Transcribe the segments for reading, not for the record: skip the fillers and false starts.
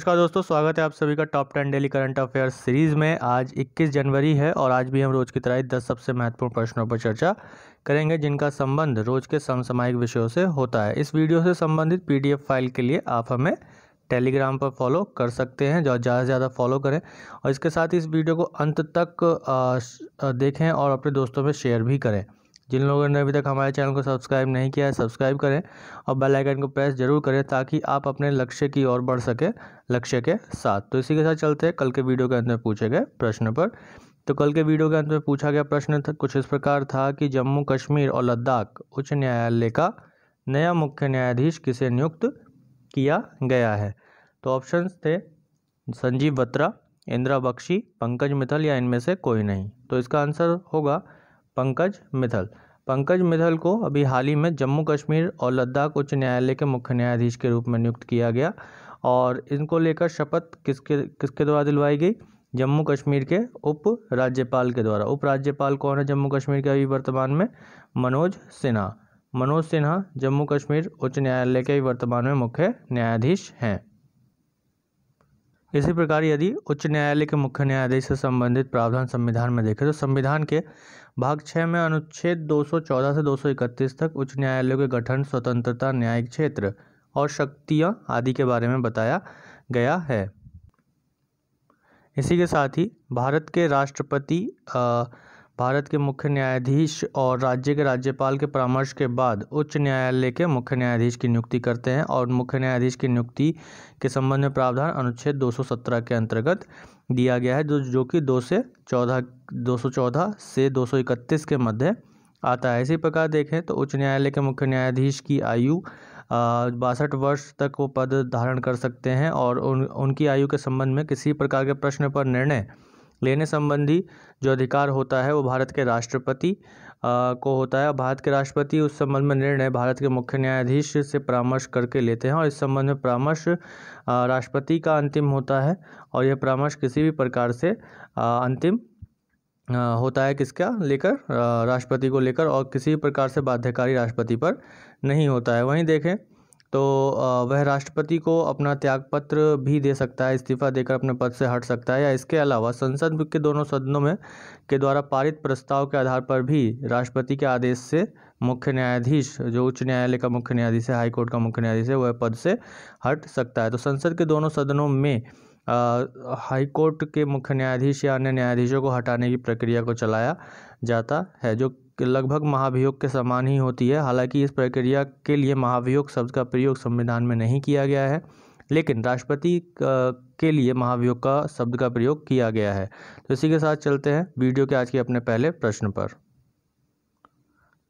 नमस्कार दोस्तों, स्वागत है आप सभी का top 10 daily current affairs series में। आज 21 जनवरी है और आज भी हम रोज़ की तरह 10 सबसे महत्वपूर्ण प्रश्नों पर चर्चा करेंगे जिनका संबंध रोज़ के समसामयिक विषयों से होता है। इस वीडियो से संबंधित पीडीएफ फाइल के लिए आप हमें टेलीग्राम पर फॉलो कर सकते हैं, जो ज़्यादा से ज़्यादा फॉलो करें और इसके साथ ही इस वीडियो को अंत तक देखें और अपने दोस्तों में शेयर भी करें। जिन लोगों ने अभी तक हमारे चैनल को सब्सक्राइब नहीं किया है, सब्सक्राइब करें और बेल आइकन को प्रेस जरूर करें ताकि आप अपने लक्ष्य की ओर बढ़ सके लक्ष्य के साथ। तो इसी के साथ चलते हैं कल के वीडियो के अंत में पूछे गए प्रश्न पर। तो कल के वीडियो के अंत में पूछा गया प्रश्न कुछ इस प्रकार था कि जम्मू कश्मीर और लद्दाख उच्च न्यायालय का नया मुख्य न्यायाधीश किसे नियुक्त किया गया है। तो ऑप्शंस थे संजीव बत्रा, इंदिरा बख्शी, पंकज मित्तल या इनमें से कोई नहीं। तो इसका आंसर होगा पंकज मित्तल। पंकज मित्तल को अभी हाल ही में जम्मू कश्मीर और लद्दाख उच्च न्यायालय के मुख्य न्यायाधीश के रूप में नियुक्त किया गया और इनको लेकर शपथ किसके द्वारा दिलवाई गई? जम्मू कश्मीर के उप राज्यपाल के द्वारा। उप राज्यपाल कौन है जम्मू कश्मीर के अभी वर्तमान में? मनोज सिन्हा। मनोज सिन्हा जम्मू कश्मीर उच्च न्यायालय के वर्तमान में मुख्य न्यायाधीश हैं। इसी प्रकार यदि उच्च न्यायालय के मुख्य न्यायाधीश से संबंधित प्रावधान संविधान में देखें तो संविधान के भाग 6 में अनुच्छेद 214 से 231 तक उच्च न्यायालयों के गठन, स्वतंत्रता, न्यायिक क्षेत्र और शक्तियां आदि के बारे में बताया गया है। इसी के साथ ही भारत के राष्ट्रपति भारत के मुख्य न्यायाधीश और राज्य के राज्यपाल के परामर्श के बाद उच्च न्यायालय के मुख्य न्यायाधीश की नियुक्ति करते हैं और मुख्य न्यायाधीश की नियुक्ति के संबंध में प्रावधान अनुच्छेद 217 के अंतर्गत दिया गया है, जो कि 214 से 231 के मध्य आता है। इसी प्रकार देखें तो उच्च न्यायालय के मुख्य न्यायाधीश की आयु 62 वर्ष तक वो पद धारण कर सकते हैं और उनकी आयु के संबंध में किसी प्रकार के प्रश्न पर निर्णय लेने संबंधी जो अधिकार होता है वो भारत के राष्ट्रपति को होता है। भारत के राष्ट्रपति उस संबंध में निर्णय भारत के मुख्य न्यायाधीश से परामर्श करके लेते हैं और इस संबंध में परामर्श राष्ट्रपति का अंतिम होता है और यह परामर्श किसी भी प्रकार से अंतिम होता है किसका लेकर? राष्ट्रपति को लेकर, और किसी प्रकार से बाध्यकारी राष्ट्रपति पर नहीं होता है। वहीं देखें तो वह राष्ट्रपति को अपना त्यागपत्र भी दे सकता है, इस्तीफा देकर अपने पद से हट सकता है, या इसके अलावा संसद के दोनों सदनों में के द्वारा पारित प्रस्ताव के आधार पर भी राष्ट्रपति के आदेश से मुख्य न्यायाधीश, जो उच्च न्यायालय का मुख्य न्यायाधीश है, हाई कोर्ट का मुख्य न्यायाधीश है, वह पद से हट सकता है। तो संसद के दोनों सदनों में हाई कोर्ट के मुख्य न्यायाधीश या अन्य न्यायाधीशों को हटाने की प्रक्रिया को चलाया जाता है, जो लगभग महाभियोग के समान ही होती है। हालांकि इस प्रक्रिया के लिए महाभियोग शब्द का प्रयोग संविधान में नहीं किया गया है, लेकिन राष्ट्रपति के लिए महाभियोग का शब्द का प्रयोग किया गया है। तो इसी के साथ चलते हैं वीडियो के आज के अपने पहले प्रश्न पर।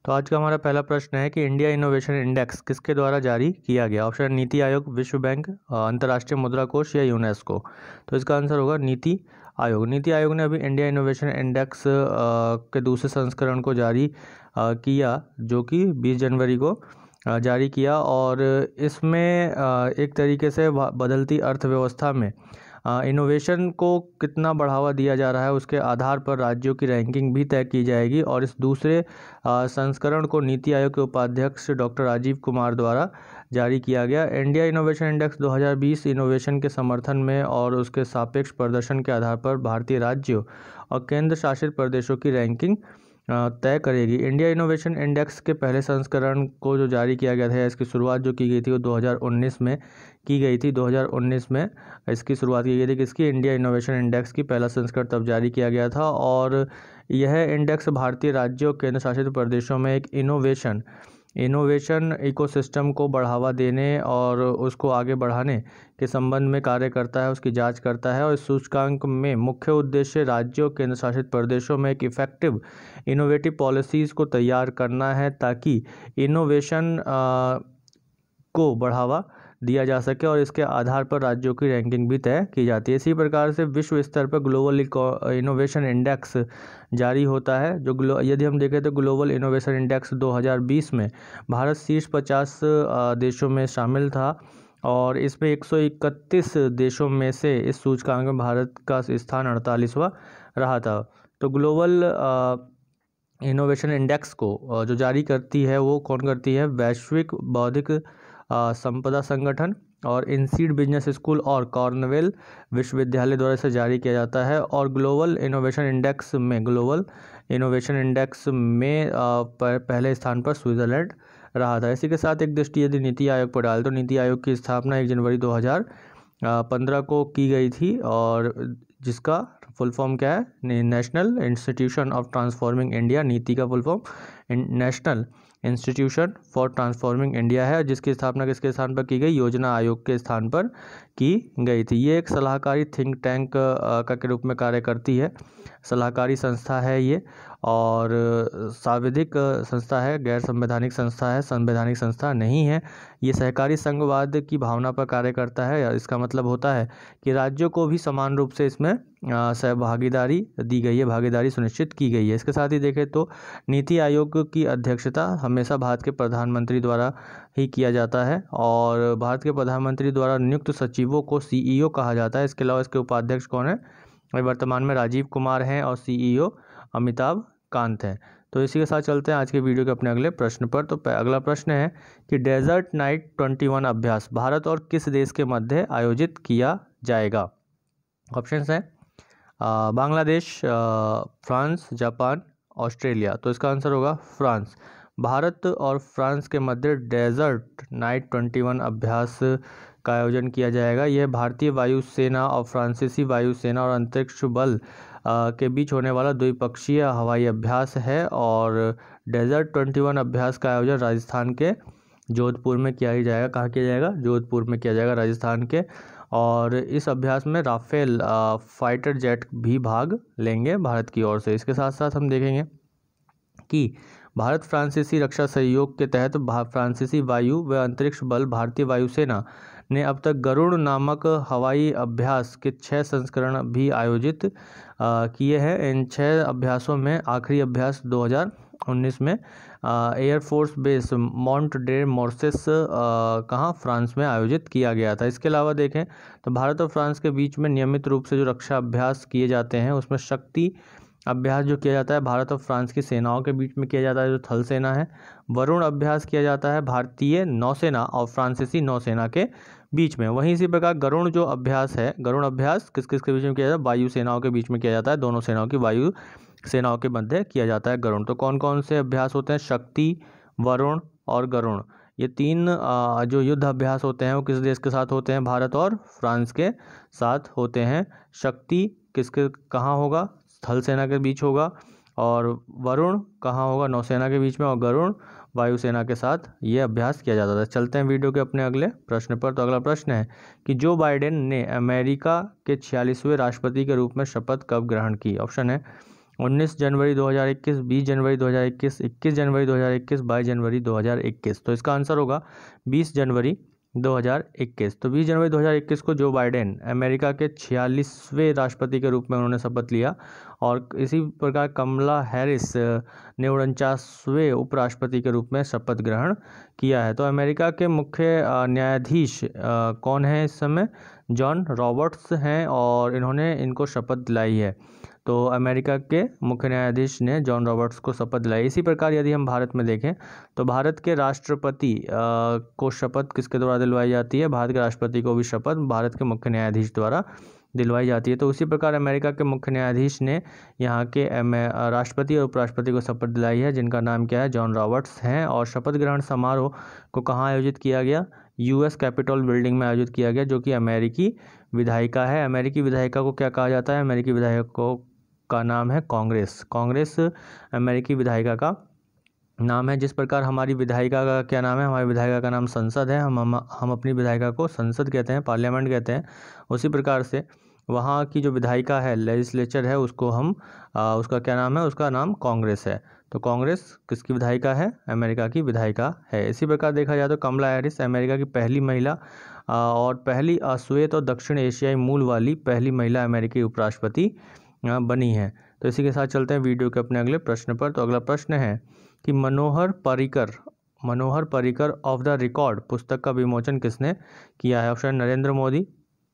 तो आज का हमारा पहला प्रश्न है कि इंडिया इनोवेशन इंडेक्स किसके द्वारा जारी किया गया? ऑप्शन नीति आयोग, विश्व बैंक, अंतर्राष्ट्रीय मुद्रा कोष या यूनेस्को। तो इसका आंसर होगा नीति आयोग। नीति आयोग ने अभी इंडिया इनोवेशन इंडेक्स के दूसरे संस्करण को जारी किया, जो कि 20 जनवरी को जारी किया और इसमें एक तरीके से बदलती अर्थव्यवस्था में इनोवेशन को कितना बढ़ावा दिया जा रहा है उसके आधार पर राज्यों की रैंकिंग भी तय की जाएगी और इस दूसरे संस्करण को नीति आयोग के उपाध्यक्ष डॉक्टर राजीव कुमार द्वारा जारी किया गया। इंडिया इनोवेशन इंडेक्स 2020 इनोवेशन के समर्थन में और उसके सापेक्ष प्रदर्शन के आधार पर भारतीय राज्यों और केंद्र शासित प्रदेशों की रैंकिंग तय करेगी। इंडिया इनोवेशन इंडेक्स के पहले संस्करण को जो जारी किया गया था, इसकी शुरुआत जो की गई थी वो 2019 में की गई थी। 2019 में इसकी शुरुआत की गई थी। किसकी? इंडिया इनोवेशन इंडेक्स की पहला संस्करण तब जारी किया गया था और यह इंडेक्स भारतीय राज्यों केंद्र शासित प्रदेशों में एक इनोवेशन इकोसिस्टम को बढ़ावा देने और उसको आगे बढ़ाने के संबंध में कार्य करता है, उसकी जांच करता है और इस सूचकांक में मुख्य उद्देश्य राज्यों केंद्र शासित प्रदेशों में एक इफेक्टिव इनोवेटिव पॉलिसीज़ को तैयार करना है ताकि इनोवेशन को बढ़ावा दिया जा सके और इसके आधार पर राज्यों की रैंकिंग भी तय की जाती है। इसी प्रकार से विश्व स्तर पर ग्लोबल इनोवेशन इंडेक्स जारी होता है, जो यदि हम देखें तो ग्लोबल इनोवेशन इंडेक्स 2020 में भारत शीर्ष 50 देशों में शामिल था और इसमें 131 देशों में से इस सूचकांक में भारत का स्थान 48वां रहा था। तो ग्लोबल इनोवेशन इंडेक्स को जो जारी करती है वो कौन करती है? वैश्विक बौद्धिक संपदा संगठन और इनसीड बिजनेस स्कूल और कॉर्नवेल विश्वविद्यालय द्वारा इसे जारी किया जाता है। और ग्लोबल इनोवेशन इंडेक्स में पहले स्थान पर स्विट्ज़रलैंड रहा था। इसी के साथ एक दृष्टि यदि नीति आयोग पर डाल तो नीति आयोग की स्थापना 1 जनवरी 2015 को की गई थी और जिसका फुल फॉर्म क्या है, national institution of transforming India. नीति का full form national institution for transforming India है, जिसकी स्थापना किसके स्थान पर की गई, योजना आयोग के स्थान पर की गई थी। ये एक सलाहकारी थिंक टैंक का के रूप में कार्य करती है, सलाहकारी संस्था है ये, और सांविधिक संस्था है, गैर संवैधानिक संस्था है, संवैधानिक संस्था नहीं है। ये सहकारी संघवाद की भावना पर कार्य करता है। इसका मतलब होता है कि राज्यों को भी समान रूप से इसमें सहभागीदारी दी गई है, भागीदारी सुनिश्चित की गई है। इसके साथ ही देखें तो नीति आयोग की अध्यक्षता हमेशा भारत के प्रधानमंत्री द्वारा ही किया जाता है और भारत के प्रधानमंत्री द्वारा नियुक्त सचिवों को CEO कहा जाता है। इसके अलावा इसके उपाध्यक्ष कौन है, वर्तमान में राजीव कुमार हैं और CEO अमिताभ कांत हैं। तो इसी के साथ चलते हैं आज के वीडियो के अपने अगले प्रश्न पर। तो अगला प्रश्न है कि डेजर्ट नाइट 21 अभ्यास भारत और किस देश के मध्य आयोजित किया जाएगा। ऑप्शंस हैं बांग्लादेश, फ्रांस, जापान, ऑस्ट्रेलिया। तो इसका आंसर होगा फ्रांस। भारत और फ्रांस के मध्य डेजर्ट नाइट 21 अभ्यास का आयोजन किया जाएगा। यह भारतीय वायुसेना और फ्रांसीसी वायुसेना और अंतरिक्ष बल के बीच होने वाला द्विपक्षीय हवाई अभ्यास है और डेजर्ट 21 अभ्यास का आयोजन राजस्थान के जोधपुर में किया ही जाएगा। कहाँ किया जाएगा, जोधपुर में किया जाएगा, राजस्थान के। और इस अभ्यास में राफेल फाइटर जेट भी भाग लेंगे भारत की ओर से। इसके साथ साथ हम देखेंगे कि भारत फ्रांसीसी रक्षा सहयोग के तहत फ्रांसीसी वायु व अंतरिक्ष बल भारतीय वायुसेना ने अब तक गरुड़ नामक हवाई अभ्यास के 6 संस्करण भी आयोजित किए हैं। इन 6 अभ्यासों में आखिरी अभ्यास 2019 में एयरफोर्स बेस मॉन्ट डे मोर्सेस कहाँ, फ्रांस में आयोजित किया गया था। इसके अलावा देखें तो भारत और फ्रांस के बीच में नियमित रूप से जो रक्षा अभ्यास किए जाते हैं उसमें शक्ति अभ्यास जो किया जाता है भारत और फ्रांस की सेनाओं के बीच में किया जाता है, जो थल सेना है। वरुण अभ्यास किया जाता है भारतीय नौसेना और फ्रांसीसी नौसेना के बीच में। वहीं इसी प्रकार गरुड़ जो अभ्यास है, गरुड़ अभ्यास किस किस के बीच में किया जाता है, वायु सेनाओं के बीच में किया जाता है, दोनों सेनाओं की वायु सेनाओं के मध्य किया जाता है गरुड़। तो कौन कौन से अभ्यास होते हैं, शक्ति, वरुण और गरुड़। ये 3 जो युद्ध अभ्यास होते हैं वो किस देश के साथ होते हैं, भारत और फ्रांस के साथ होते हैं। शक्ति किसके कहाँ होगा, थल सेना के बीच होगा, और वरुण कहाँ होगा, नौसेना के बीच में, और गरुड़ वायुसेना के साथ ये अभ्यास किया जाता था। चलते हैं वीडियो के अपने अगले प्रश्न पर। तो अगला प्रश्न है कि जो बाइडेन ने अमेरिका के 46वें राष्ट्रपति के रूप में शपथ कब ग्रहण की। ऑप्शन है 19 जनवरी 2021, 20 जनवरी 2021, 21 जनवरी 2021, 22 जनवरी 2021। तो इसका आंसर होगा 20 जनवरी 2021। तो 20 जनवरी 2021 को जो बाइडेन अमेरिका के 46वें राष्ट्रपति के रूप में उन्होंने शपथ लिया और इसी प्रकार कमला हैरिस ने 49वें उपराष्ट्रपति के रूप में शपथ ग्रहण किया है। तो अमेरिका के मुख्य न्यायाधीश कौन है इस समय, जॉन रॉबर्ट्स हैं और इन्होंने इनको शपथ दिलाई है। तो अमेरिका के मुख्य न्यायाधीश ने जॉन रॉबर्ट्स को शपथ दिलाई। इसी प्रकार यदि हम भारत में देखें तो भारत के राष्ट्रपति को शपथ किसके द्वारा दिलवाई जाती है, भारत के राष्ट्रपति को भी शपथ भारत के मुख्य न्यायाधीश द्वारा दिलवाई जाती है। तो उसी प्रकार अमेरिका के मुख्य न्यायाधीश ने यहाँ के राष्ट्रपति और उपराष्ट्रपति को शपथ दिलाई है, जिनका नाम क्या है, जॉन रॉबर्ट्स हैं। और शपथ ग्रहण समारोह को कहाँ आयोजित किया गया, US कैपिटल बिल्डिंग में आयोजित किया गया, जो कि अमेरिकी विधायिका है। अमेरिकी विधायिका को क्या कहा जाता है, अमेरिकी विधायकों का नाम है कांग्रेस। कांग्रेस अमेरिकी विधायिका का नाम है। जिस प्रकार हमारी विधायिका का क्या नाम है, हमारी विधायिका का नाम संसद है। हम अपनी विधायिका को संसद कहते हैं, पार्लियामेंट कहते हैं। उसी प्रकार से वहाँ की जो विधायिका है, लेजिस्लेचर है, उसको हम उसका क्या नाम है, उसका नाम कांग्रेस है। तो कांग्रेस किसकी विधायिका है, अमेरिका की विधायिका है। इसी प्रकार देखा जाए तो कमला हैरिस अमेरिका की पहली महिला और पहली अश्वेत और दक्षिण एशियाई मूल वाली पहली महिला अमेरिकी उपराष्ट्रपति बनी है। तो इसी के साथ चलते हैं वीडियो के अपने अगले प्रश्न पर। तो अगला प्रश्न है कि Manohar Parrikar of the record पुस्तक का विमोचन किसने किया है। ऑप्शन नरेंद्र मोदी,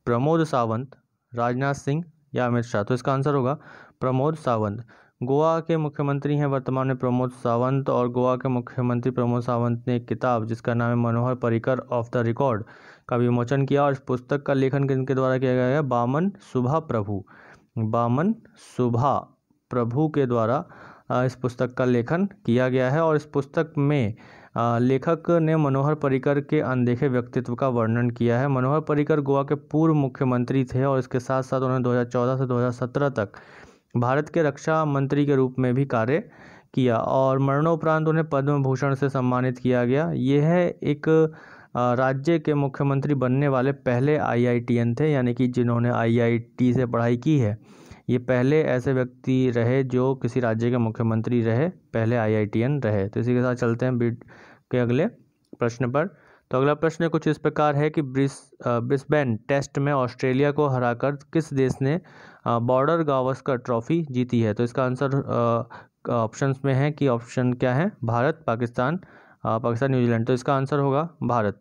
प्रमोद सावंत, राजनाथ सिंह या अमित शाह। तो इसका आंसर होगा प्रमोद सावंत। गोवा के मुख्यमंत्री हैं वर्तमान में प्रमोद सावंत, और गोवा के मुख्यमंत्री प्रमोद सावंत ने एक किताब जिसका नाम है Manohar Parrikar of the record का विमोचन किया। और इस पुस्तक का लेखन किनके द्वारा किया गया है? बामन सुभा प्रभु के द्वारा इस पुस्तक का लेखन किया गया है। और इस पुस्तक में लेखक ने मनोहर पर्रिकर के अनदेखे व्यक्तित्व का वर्णन किया है। मनोहर पर्रिकर गोवा के पूर्व मुख्यमंत्री थे और इसके साथ साथ उन्होंने 2014 से 2017 तक भारत के रक्षा मंत्री के रूप में भी कार्य किया और मरणोपरांत उन्हें पद्म भूषण से सम्मानित किया गया। यह एक राज्य के मुख्यमंत्री बनने वाले पहले IITN थे, यानी कि जिन्होंने IIT से पढ़ाई की है। ये पहले ऐसे व्यक्ति रहे जो किसी राज्य के मुख्यमंत्री रहे, पहले IITN रहे। तो इसी के साथ चलते हैं बीट के अगले प्रश्न पर। तो अगला प्रश्न कुछ इस प्रकार है कि ब्रिस्बेन टेस्ट में ऑस्ट्रेलिया को हराकर किस देश ने बॉर्डर गावस्कर ट्रॉफी जीती है? तो इसका आंसर ऑप्शंस में है कि ऑप्शन क्या है? भारत, पाकिस्तान, न्यूजीलैंड। तो इसका आंसर होगा भारत।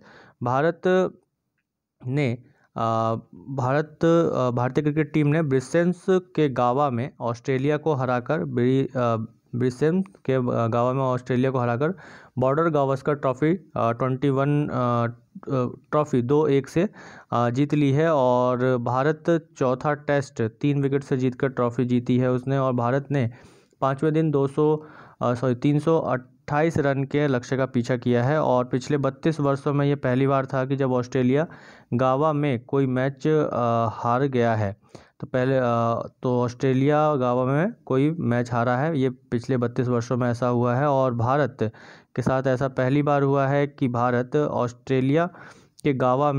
भारतीय क्रिकेट टीम ने ब्रिस्बेन के गावा में ऑस्ट्रेलिया को हराकर बॉर्डर गावस्कर ट्रॉफी 21 ट्रॉफी 2-1 से जीत ली है। और भारत चौथा टेस्ट 3 विकेट से जीतकर ट्रॉफी जीती है उसने। और भारत ने 5वें दिन 328 रन के लक्ष्य का पीछा किया है। और पिछले 32 वर्षों में ये पहली बार था कि जब ऑस्ट्रेलिया गावा में कोई मैच हार गया है। तो ऑस्ट्रेलिया गावा में कोई मैच हारा है, ये पिछले 32 वर्षों में ऐसा हुआ है। और भारत के साथ ऐसा पहली बार हुआ है कि भारत ऑस्ट्रेलिया के गावा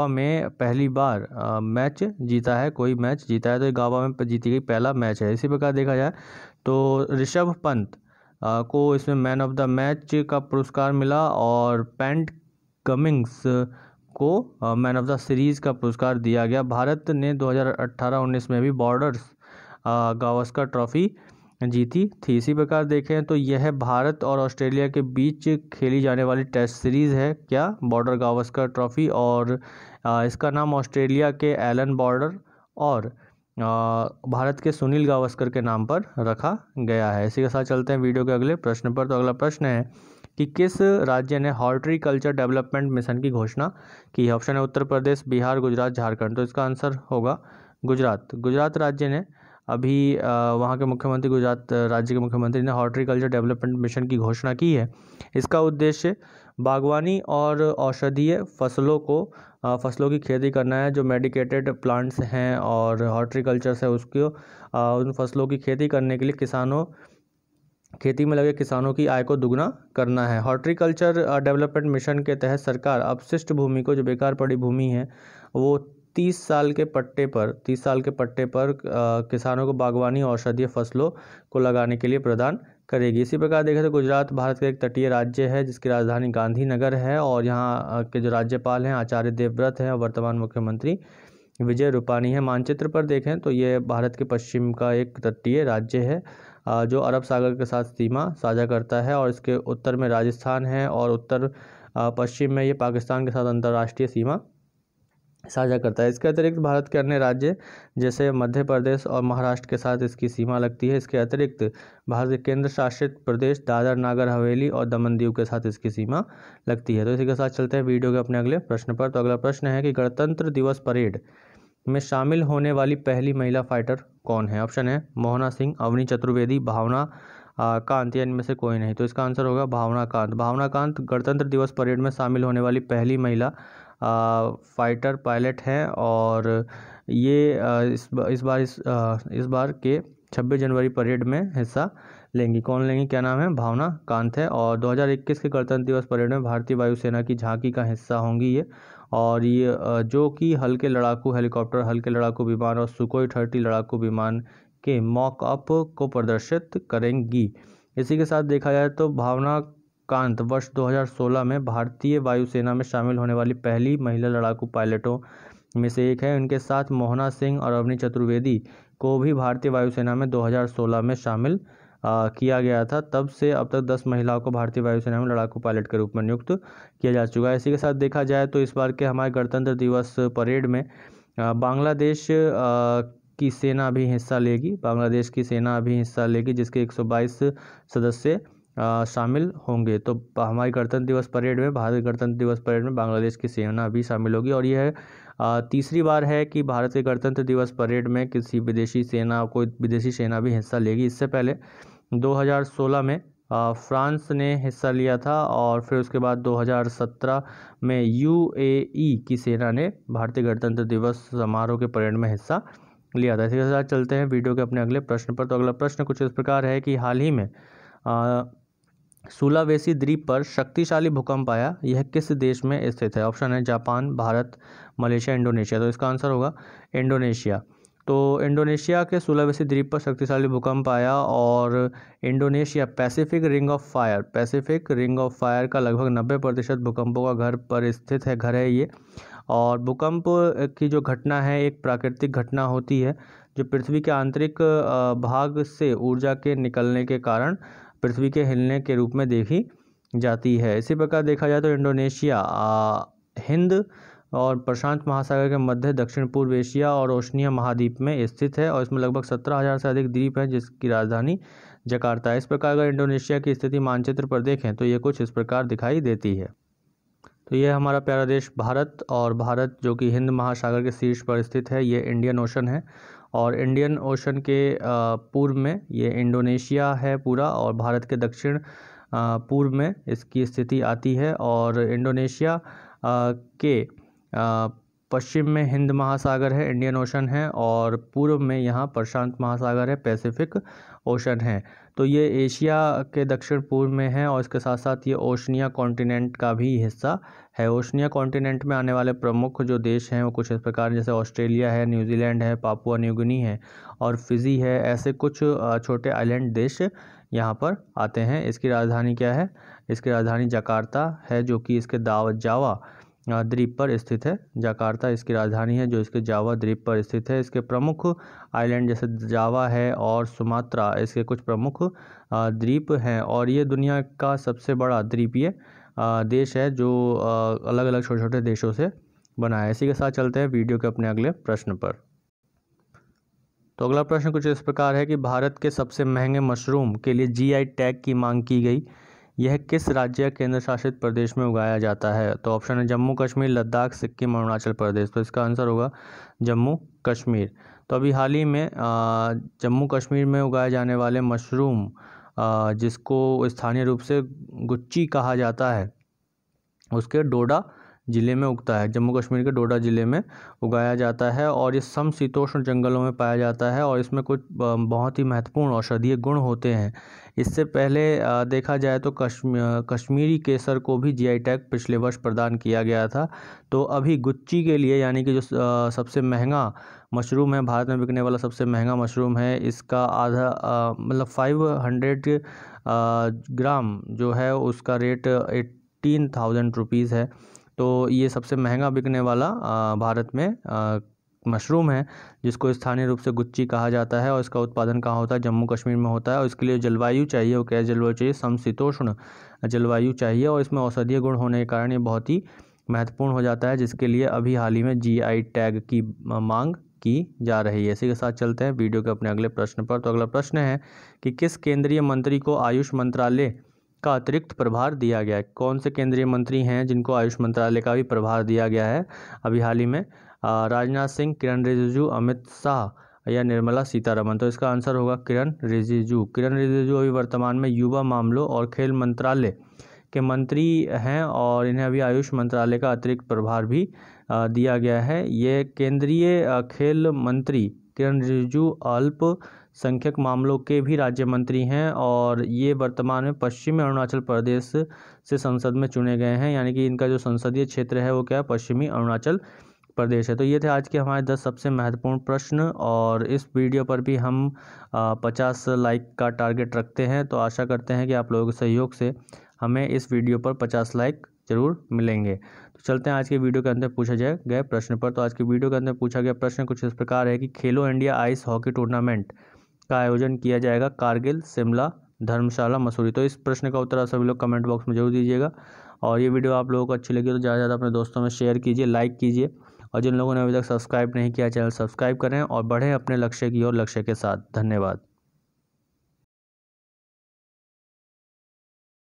में पहली बार मैच जीता है, कोई मैच जीता है। तो ये गावा में जीती गई पहला मैच है। इसी प्रकार देखा जाए तो ऋषभ पंत को इसमें मैन ऑफ द मैच का पुरस्कार मिला और पैट कमिंग्स को मैन ऑफ द सीरीज़ का पुरस्कार दिया गया। भारत ने 2018-19 में भी बॉर्डर गावस्कर ट्रॉफी जीती थी। इसी प्रकार देखें तो यह भारत और ऑस्ट्रेलिया के बीच खेली जाने वाली टेस्ट सीरीज़ है, क्या? Border Gavaskar trophy. और इसका नाम ऑस्ट्रेलिया के एलन बॉर्डर और भारत के सुनील गावस्कर के नाम पर रखा गया है। इसी के साथ चलते हैं वीडियो के अगले प्रश्न पर। तो अगला प्रश्न है कि किस राज्य ने हॉर्टिकल्चर डेवलपमेंट मिशन की घोषणा की है? ऑप्शन है उत्तर प्रदेश, बिहार, गुजरात, झारखंड। तो इसका आंसर होगा गुजरात राज्य ने अभी वहाँ के मुख्यमंत्री, गुजरात राज्य के मुख्यमंत्री ने हॉर्टिकल्चर डेवलपमेंट मिशन की घोषणा की है। इसका उद्देश्य बागवानी और औषधीय फसलों की खेती करना है, जो मेडिकेटेड प्लांट्स हैं और हॉर्टिकल्चर से उसको उन फसलों की खेती करने के लिए खेती में लगे किसानों की आय को दुगना करना है। हॉर्टिकल्चर डेवलपमेंट मिशन के तहत सरकार अपशिष्ट भूमि को, जो बेकार पड़ी भूमि है, वो 30 साल के पट्टे पर किसानों को बागवानी और औषधीय फसलों को लगाने के लिए प्रदान करेगी। इसी प्रकार देखें तो गुजरात भारत का एक तटीय राज्य है जिसकी राजधानी गांधीनगर है और यहाँ के जो राज्यपाल हैं आचार्य देवव्रत हैं और वर्तमान मुख्यमंत्री विजय रूपानी है। मानचित्र पर देखें तो ये भारत के पश्चिम का एक तटीय राज्य है जो अरब सागर के साथ सीमा साझा करता है। और इसके उत्तर में राजस्थान है और उत्तर पश्चिम में ये पाकिस्तान के साथ अंतर्राष्ट्रीय सीमा साझा करता है। इसके अतिरिक्त भारत के अन्य राज्य जैसे मध्य प्रदेश और महाराष्ट्र के साथ इसकी सीमा लगती है। इसके अतिरिक्त भारत के केंद्र शासित प्रदेश दादर नागर हवेली और दमन दीव के साथ इसकी सीमा लगती है। तो इसी के साथ चलते हैं वीडियो के अपने अगले प्रश्न पर। तो अगला प्रश्न है कि गणतंत्र दिवस परेड में शामिल होने वाली पहली महिला फाइटर कौन है? ऑप्शन है मोहना सिंह, अवनी चतुर्वेदी, भावना कांत, या इनमें से कोई नहीं। तो इसका आंसर होगा भावना कांत गणतंत्र दिवस परेड में शामिल होने वाली पहली महिला फाइटर पायलट हैं। और ये इस बार के 26 जनवरी परेड में हिस्सा लेंगी। कौन लेंगी, क्या नाम है? भावना कांत है। और 2021 के गणतंत्र दिवस परेड में भारतीय वायुसेना की झांकी का हिस्सा होंगी ये। और ये जो कि हल्के लड़ाकू हेलीकॉप्टर, हल्के लड़ाकू विमान और सुखोई 30 लड़ाकू विमान के मॉक अप को प्रदर्शित करेंगी। इसी के साथ देखा जाए तो भावना कांत वर्ष 2016 में भारतीय वायुसेना में शामिल होने वाली पहली महिला लड़ाकू पायलटों में से एक है। इनके साथ मोहना सिंह और अवनी चतुर्वेदी को भी भारतीय वायुसेना में 2016 में शामिल किया गया था। तब से अब तक 10 महिलाओं को भारतीय वायुसेना में लड़ाकू पायलट के रूप में नियुक्त किया जा चुका है। इसी के साथ देखा जाए तो इस बार के हमारे गणतंत्र दिवस परेड में बांग्लादेश की सेना भी हिस्सा लेगी। जिसके 122 सदस्य शामिल होंगे। तो हमारी गणतंत्र दिवस परेड में, भारत गणतंत्र दिवस परेड में बांग्लादेश की सेना भी शामिल होगी। और यह तीसरी बार है कि भारत के गणतंत्र दिवस परेड में किसी विदेशी सेना, कोई विदेशी सेना भी हिस्सा लेगी। इससे पहले 2016 में फ्रांस ने हिस्सा लिया था और फिर उसके बाद 2017 में UAE की सेना ने भारतीय गणतंत्र दिवस समारोह के परेड में हिस्सा लिया था। इसी के साथ चलते हैं वीडियो के अपने अगले प्रश्न पर। तो अगला प्रश्न कुछ इस प्रकार है कि हाल ही में सुलावेसी द्वीप पर शक्तिशाली भूकंप आया, यह किस देश में स्थित है? ऑप्शन है जापान, भारत, मलेशिया, इंडोनेशिया। तो इसका आंसर होगा इंडोनेशिया। तो इंडोनेशिया के सुलावेसी द्वीप पर शक्तिशाली भूकंप आया और Indonesia Pacific ring of fire का लगभग 90% भूकंपों का घर पर स्थित है, घर है ये। और भूकंप की जो घटना है एक प्राकृतिक घटना होती है जो पृथ्वी के आंतरिक भाग से ऊर्जा के निकलने के कारण पृथ्वी के हिलने के रूप में देखी जाती है। इसी प्रकार देखा जाए तो इंडोनेशिया हिंद और प्रशांत महासागर के मध्य दक्षिण पूर्व एशिया और ओशनिया महाद्वीप में स्थित है और इसमें लगभग 17,000 से अधिक द्वीप है जिसकी राजधानी जकार्ता है। इस प्रकार अगर इंडोनेशिया की स्थिति मानचित्र पर देखें तो ये कुछ इस प्रकार दिखाई देती है। तो ये हमारा प्यारा देश भारत, और भारत जो कि हिंद महासागर के शीर्ष पर स्थित है, ये इंडियन ओशन है और इंडियन ओशन के पूर्व में ये इंडोनेशिया है पूरा और भारत के दक्षिण पूर्व में इसकी स्थिति आती है। और इंडोनेशिया के पश्चिम में हिंद महासागर है, इंडियन ओशन है, और पूर्व में यहाँ प्रशांत महासागर है, पैसिफिक ओशन है। तो ये एशिया के दक्षिण पूर्व में है और इसके साथ साथ ये ओशनिया कॉन्टिनेंट का भी हिस्सा है। ओशनिया कॉन्टिनेंट में आने वाले प्रमुख जो देश हैं वो कुछ इस प्रकार जैसे ऑस्ट्रेलिया है, न्यूजीलैंड है, पापुआ न्यू गिनी है और फिजी है। ऐसे कुछ छोटे आइलैंड देश यहाँ पर आते हैं। इसकी राजधानी क्या है? इसकी राजधानी जकार्ता है जो कि इसके जावा द्वीप पर स्थित है। जकार्ता इसकी राजधानी है जो इसके जावा द्वीप पर स्थित है। इसके प्रमुख आइलैंड जैसे जावा है और सुमात्रा इसके कुछ प्रमुख द्वीप हैं और ये दुनिया का सबसे बड़ा द्वीपीय देश है जो अलग अलग छोटे छोटे देशों से बना है। इसी के साथ चलते हैं वीडियो के अपने अगले प्रश्न पर। तो अगला प्रश्न कुछ इस प्रकार है कि भारत के सबसे महंगे मशरूम के लिए GI टैग की मांग की गई, यह किस राज्य या केंद्र शासित प्रदेश में उगाया जाता है? तो ऑप्शन है जम्मू कश्मीर, लद्दाख, सिक्किम, अरुणाचल प्रदेश। तो इसका आंसर होगा जम्मू कश्मीर। तो अभी हाल ही में जम्मू कश्मीर में उगाए जाने वाले मशरूम जिसको स्थानीय रूप से गुच्ची कहा जाता है उसके डोडा ज़िले में उगता है। जम्मू कश्मीर के डोडा ज़िले में उगाया जाता है और ये समशीतोष्ण जंगलों में पाया जाता है और इसमें कुछ बहुत ही महत्वपूर्ण औषधीय गुण होते हैं। इससे पहले देखा जाए तो कश्मीरी केसर को भी GI टैग पिछले वर्ष प्रदान किया गया था। तो अभी गुच्ची के लिए यानी कि जो सबसे महंगा मशरूम है, भारत में बिकने वाला सबसे महंगा मशरूम है, इसका आधा मतलब 500 ग्राम जो है उसका रेट 18,000 रुपीज़ है। तो ये सबसे महंगा बिकने वाला भारत में मशरूम है जिसको स्थानीय रूप से गुच्ची कहा जाता है और इसका उत्पादन कहाँ होता है? जम्मू कश्मीर में होता है। और इसके लिए जलवायु चाहिए, वो कैसी जलवायु चाहिए? समशीतोष्ण जलवायु चाहिए और इसमें औषधीय गुण होने के कारण ये बहुत ही महत्वपूर्ण हो जाता है जिसके लिए अभी हाल ही में GI टैग की मांग की जा रही है। इसी के साथ चलते हैं वीडियो के अपने अगले प्रश्न पर। तो अगला प्रश्न है कि किस केंद्रीय मंत्री को आयुष मंत्रालय का अतिरिक्त प्रभार दिया गया है? कौन से केंद्रीय मंत्री हैं जिनको आयुष मंत्रालय का भी प्रभार दिया गया है अभी हाल ही में? राजनाथ सिंह, किरण रिजिजू, अमित शाह या निर्मला सीतारमण। तो इसका आंसर होगा किरण रिजिजू। किरण रिजिजू अभी वर्तमान में युवा मामलों और खेल मंत्रालय के मंत्री हैं और इन्हें अभी आयुष मंत्रालय का अतिरिक्त प्रभार भी दिया गया है। ये केंद्रीय खेल मंत्री किरण रिजिजू अल्पसंख्यक मामलों के भी राज्य मंत्री हैं और ये वर्तमान में पश्चिमी अरुणाचल प्रदेश से संसद में चुने गए हैं, यानी कि इनका जो संसदीय क्षेत्र है वो क्या है? पश्चिमी अरुणाचल प्रदेश है। तो ये थे आज के हमारे 10 सबसे महत्वपूर्ण प्रश्न और इस वीडियो पर भी हम 50 लाइक का टारगेट रखते हैं। तो आशा करते हैं कि आप लोगों के सहयोग से हमें इस वीडियो पर 50 लाइक जरूर मिलेंगे। तो चलते हैं आज के वीडियो के अंदर पूछे गए प्रश्न पर। तो आज के वीडियो के अंदर पूछा गया प्रश्न कुछ इस प्रकार है कि खेलो इंडिया आइस हॉकी टूर्नामेंट का आयोजन किया जाएगा कारगिल, शिमला, धर्मशाला, मसूरी। तो इस प्रश्न का उत्तर आप सभी लोग कमेंट बॉक्स में जरूर दीजिएगा और ये वीडियो आप लोगों को अच्छी लगी तो ज़्यादा से ज़्यादा अपने दोस्तों में शेयर कीजिए, लाइक कीजिए और जिन लोगों ने अभी तक सब्सक्राइब नहीं किया चैनल सब्सक्राइब करें और बढ़ें अपने लक्ष्य की ओर लक्ष्य के साथ। धन्यवाद।